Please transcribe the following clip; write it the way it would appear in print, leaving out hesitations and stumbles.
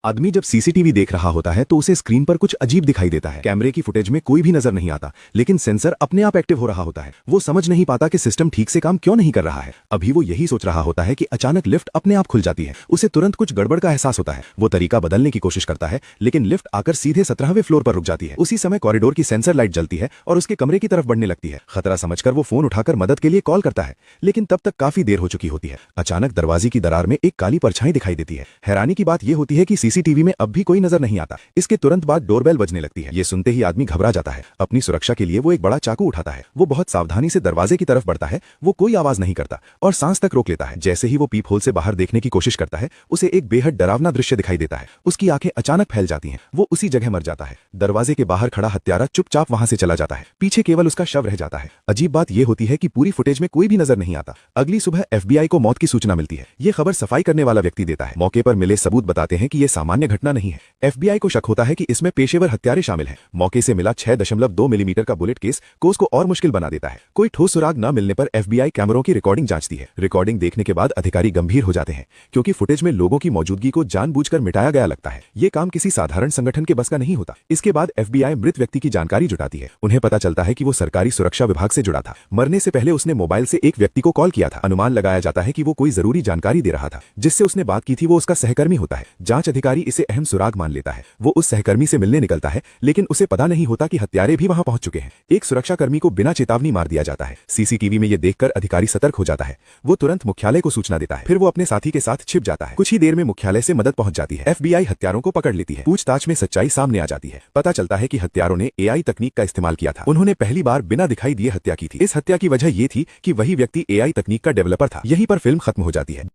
आदमी जब सीसीटीवी देख रहा होता है तो उसे स्क्रीन पर कुछ अजीब दिखाई देता है। कैमरे की फुटेज में कोई भी नजर नहीं आता, लेकिन सेंसर अपने आप एक्टिव हो रहा होता है। वो समझ नहीं पाता कि सिस्टम ठीक से काम क्यों नहीं कर रहा है। अभी वो यही सोच रहा होता है कि अचानक लिफ्ट अपने आप खुल जाती है। उसे तुरंत कुछ गड़बड़ का एहसास होता है। वो तरीका बदलने की कोशिश करता है, लेकिन लिफ्ट आकर सीधे 17वें फ्लोर पर रुक जाती है। उसी समय कॉरिडोर की सेंसर लाइट जलती है और उसके कमरे की तरफ बढ़ने लगती है। खतरा समझकर वो फोन उठाकर मदद के लिए कॉल करता है, लेकिन तब तक काफी देर हो चुकी होती है। अचानक दरवाजे की दरार में एक काली परछाई दिखाई देती है। हैरानी की बात यह होती है कि सीसीटीवी में अब भी कोई नजर नहीं आता। इसके तुरंत बाद डोरबेल बजने लगती है। ये सुनते ही आदमी घबरा जाता है। अपनी सुरक्षा के लिए वो एक बड़ा चाकू उठाता है। वो बहुत सावधानी से दरवाजे की तरफ बढ़ता है। वो कोई आवाज नहीं करता और सांस तक रोक लेता है। जैसे ही वो पीप होल से बाहर देखने की कोशिश करता है, उसे एक बेहद डरावना दृश्य दिखाई देता है। उसकी आंखें अचानक फैल जाती हैं। वो उसी जगह मर जाता है। दरवाजे के बाहर खड़ा हत्यारा चुपचाप वहां से चला जाता है। पीछे केवल उसका शव रह जाता है। अजीब बात यह होती है कि पूरी फुटेज में कोई भी नजर नहीं आता। अगली सुबह एफबीआई को मौत की सूचना मिलती है। ये खबर सफाई करने वाला व्यक्ति देता है। मौके पर मिले सबूत बताते हैं कि यह सामान्य घटना नहीं है। एफबीआई को शक होता है कि इसमें पेशेवर हत्यारे शामिल हैं। मौके से मिला 6.2 मिलीमीटर का बुलेट केस को और मुश्किल बना देता है। कोई ठोस सुराग न मिलने पर एफबीआई कैमरों की रिकॉर्डिंग जांचती है। रिकॉर्डिंग देखने के बाद अधिकारी गंभीर हो जाते हैं, क्योंकि फुटेज में लोगों की मौजूदगी को जानबूझकर मिटाया गया लगता है। ये काम किसी साधारण संगठन के बस का नहीं होता। इसके बाद एफबीआई मृत व्यक्ति की जानकारी जुटाती है। उन्हें पता चलता है कि वो सरकारी सुरक्षा विभाग से जुड़ा था। मरने से पहले उसने मोबाइल से एक व्यक्ति को कॉल किया था। अनुमान लगाया जाता है कि वो कोई जरूरी जानकारी दे रहा था। जिससे उसने बात की थी वो उसका सहकर्मी होता है। जांच अधिकारी इसे अहम सुराग मान लेता है। वो उस सहकर्मी से मिलने निकलता है, लेकिन उसे पता नहीं होता कि हत्यारे भी वहां पहुंच चुके हैं। एक सुरक्षाकर्मी को बिना चेतावनी मार दिया जाता है। सीसीटीवी में ये देखकर अधिकारी सतर्क हो जाता है। वो तुरंत मुख्यालय को सूचना देता है। फिर वो अपने साथी के साथ छिप जाता है। कुछ ही देर में मुख्यालय से मदद पहुंच जाती है। एफबीआई हत्यारों को पकड़ लेती है। पूछताछ में सच्चाई सामने आ जाती है। पता चलता है कि हत्यारों ने एआई तकनीक का इस्तेमाल किया था। उन्होंने पहली बार बिना दिखाई दिए हत्या की थी। इस हत्या की वजह ये थी कि वही व्यक्ति एआई तकनीक का डेवलपर था। यहीं पर फिल्म खत्म हो जाती है।